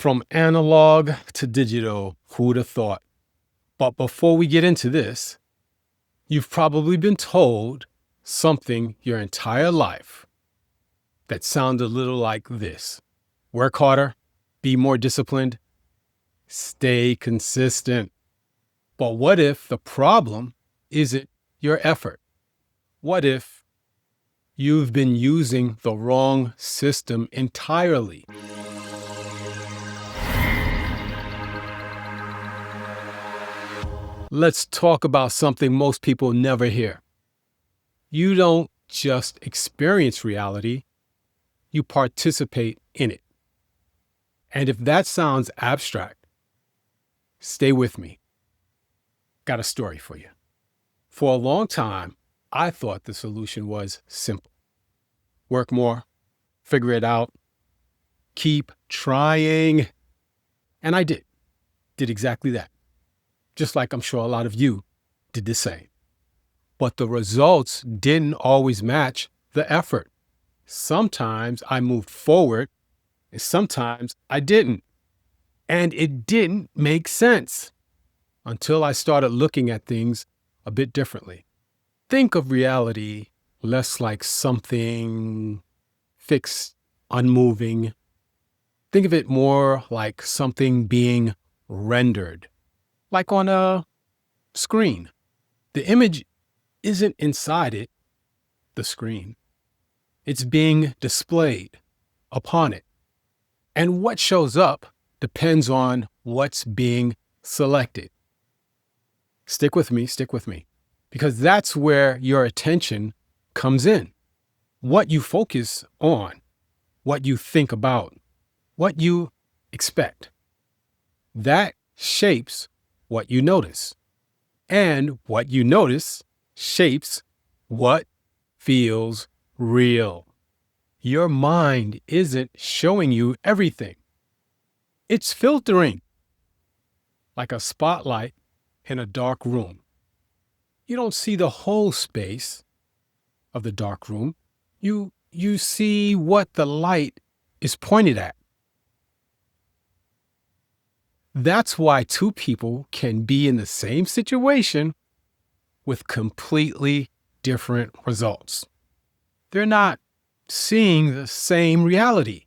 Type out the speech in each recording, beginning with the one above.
From analog to digital, who'd have thought? But before we get into this, you've probably been told something your entire life that sounds a little like this. Work harder, be more disciplined, stay consistent. But what if the problem isn't your effort? What if you've been using the wrong system entirely? Let's talk about something most people never hear. You don't just experience reality, you participate in it. And if that sounds abstract, stay with me. Got a story for you. For a long time, I thought the solution was simple. Work more, figure it out, keep trying. And I did exactly that. Just like I'm sure a lot of you did the same. But the results didn't always match the effort. Sometimes I moved forward, and sometimes I didn't. And it didn't make sense until I started looking at things a bit differently. Think of reality less like something fixed, unmoving. Think of it more like something being rendered, like on a screen. The image isn't inside it, the screen. It's being displayed upon it. And what shows up depends on what's being selected. Stick with me, because that's where your attention comes in. What you focus on, what you think about, what you expect. That shapes what you notice. And what you notice shapes what feels real. Your mind isn't showing you everything. It's filtering, like a spotlight in a dark room. You don't see the whole space of the dark room. You see what the light is pointed at. That's why two people can be in the same situation with completely different results. They're not seeing the same reality.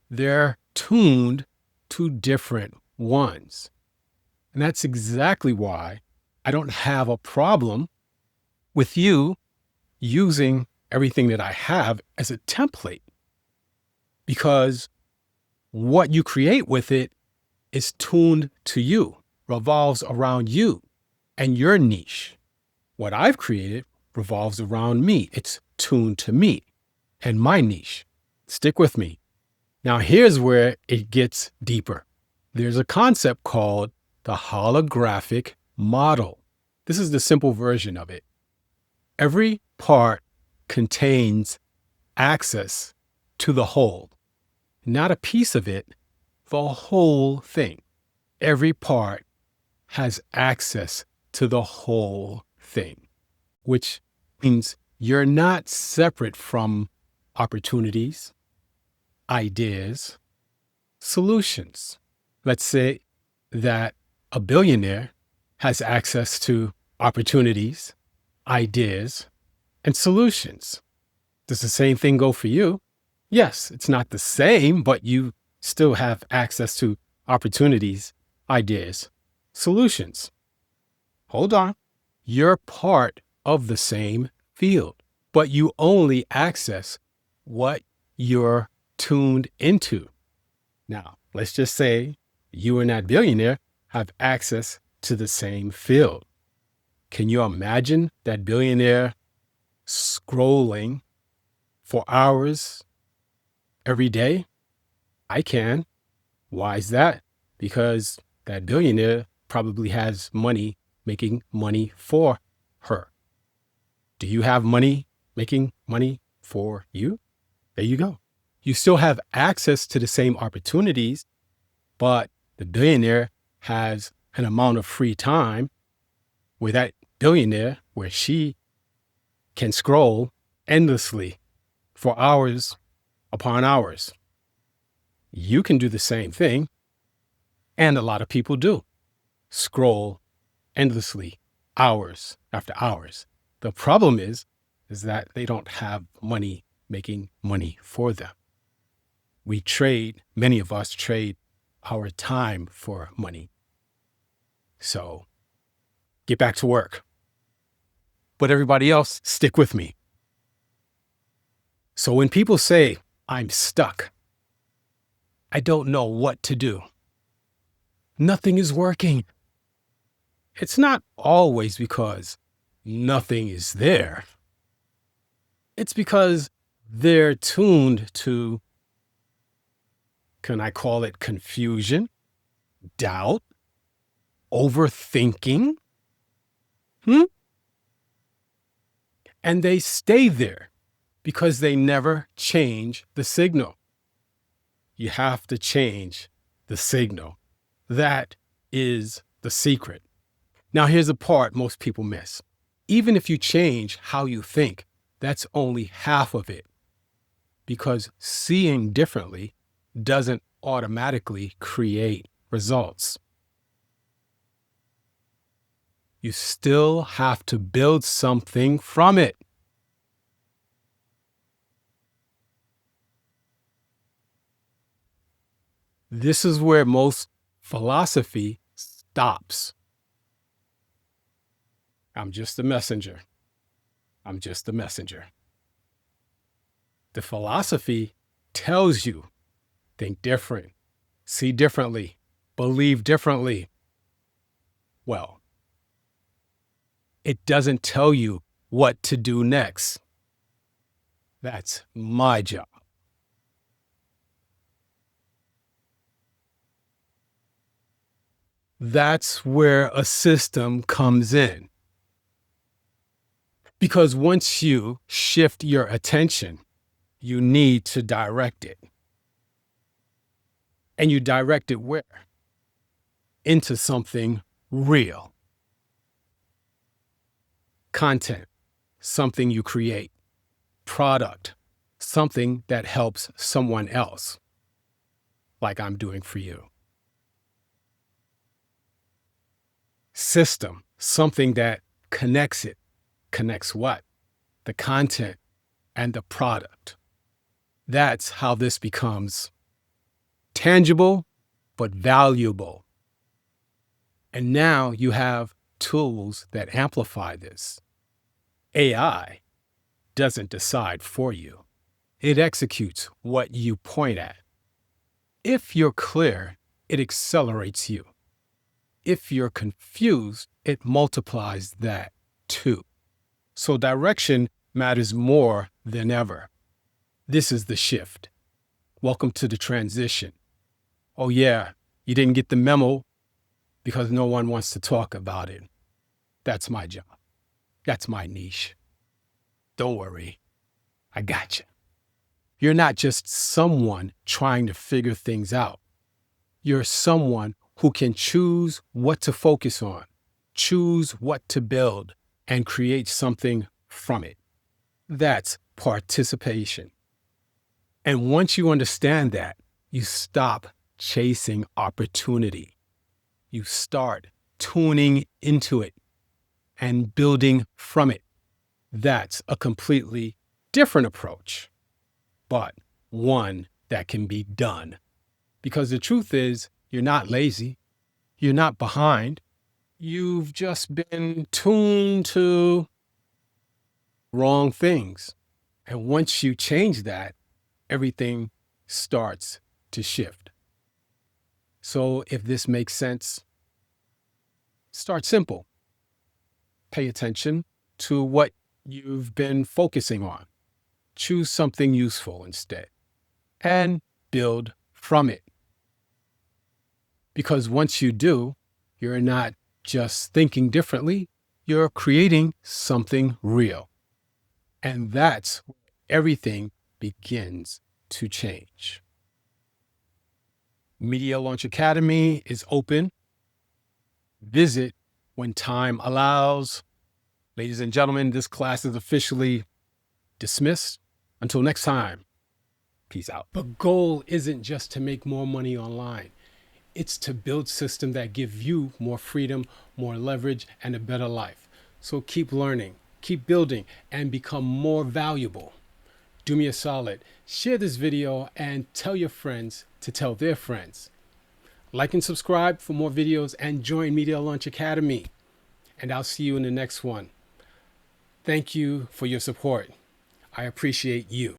They're tuned to different ones. And that's exactly why I don't have a problem with you using everything that I have as a template. Because what you create with it is tuned to you, revolves around you and your niche. What I've created revolves around me. It's tuned to me and my niche. Stick with me. Now here's where it gets deeper. There's a concept called the holographic model. This is the simple version of it. Every part contains access to the whole, not a piece of it, the whole thing. Every part has access to the whole thing, which means you're not separate from opportunities, ideas, solutions. Let's say that a billionaire has access to opportunities, ideas, and solutions. Does the same thing go for you? Yes, it's not the same, but you still have access to opportunities, ideas, solutions. Hold on. You're part of the same field, but you only access what you're tuned into. Now, let's just say you and that billionaire have access to the same field. Can you imagine that billionaire scrolling for hours every day? I can. Why is that? Because that billionaire probably has money making money for her. Do you have money making money for you? There you go. You still have access to the same opportunities, but the billionaire has an amount of free time where that billionaire, where she can scroll endlessly for hours upon hours. You can do the same thing, and a lot of people do. Scroll endlessly, hours after hours. The problem is that they don't have money making money for them. Many of us trade our time for money. So get back to work. But everybody else, stick with me. So when people say, I'm stuck, I don't know what to do, nothing is working, it's not always because nothing is there. It's because they're tuned to, can I call it confusion, doubt, overthinking? And they stay there because they never change the signal. You have to change the signal. That is the secret. Now, here's the part most people miss. Even if you change how you think, that's only half of it. Because seeing differently doesn't automatically create results. You still have to build something from it. This is where most philosophy stops. I'm just a messenger. I'm just a messenger. The philosophy tells you, think different, see differently, believe differently. Well, it doesn't tell you what to do next. That's my job. That's where a system comes in. Because once you shift your attention, you need to direct it. And you direct it where? Into something real. Content, something you create. Product, something that helps someone else, like I'm doing for you. System, something that connects it. Connects what? The content and the product. That's how this becomes tangible but valuable. And now you have tools that amplify this. AI doesn't decide for you. It executes what you point at. If you're clear, it accelerates you. If you're confused, it multiplies that too. So direction matters more than ever. This is the shift. Welcome to the transition. Oh yeah, you didn't get the memo because no one wants to talk about it. That's my job. That's my niche. Don't worry, I got you. You're not just someone trying to figure things out. You're someone who can choose what to focus on, choose what to build, and create something from it. That's participation. And once you understand that, you stop chasing opportunity. You start tuning into it and building from it. That's a completely different approach, but one that can be done. Because the truth is, you're not lazy. You're not behind. You've just been tuned to wrong things. And once you change that, everything starts to shift. So if this makes sense, start simple. Pay attention to what you've been focusing on. Choose something useful instead and build from it. Because once you do, you're not just thinking differently, you're creating something real. And that's where everything begins to change. Media Launch Academy is open. Visit when time allows. Ladies and gentlemen, this class is officially dismissed. Until next time, Peace out. The goal isn't just to make more money online. It's to build systems that give you more freedom, more leverage, and a better life. So keep learning, keep building, and become more valuable. Do me a solid. Share this video and tell your friends to tell their friends. Like and subscribe for more videos and join Media Launch Academy. And I'll see you in the next one. Thank you for your support. I appreciate you.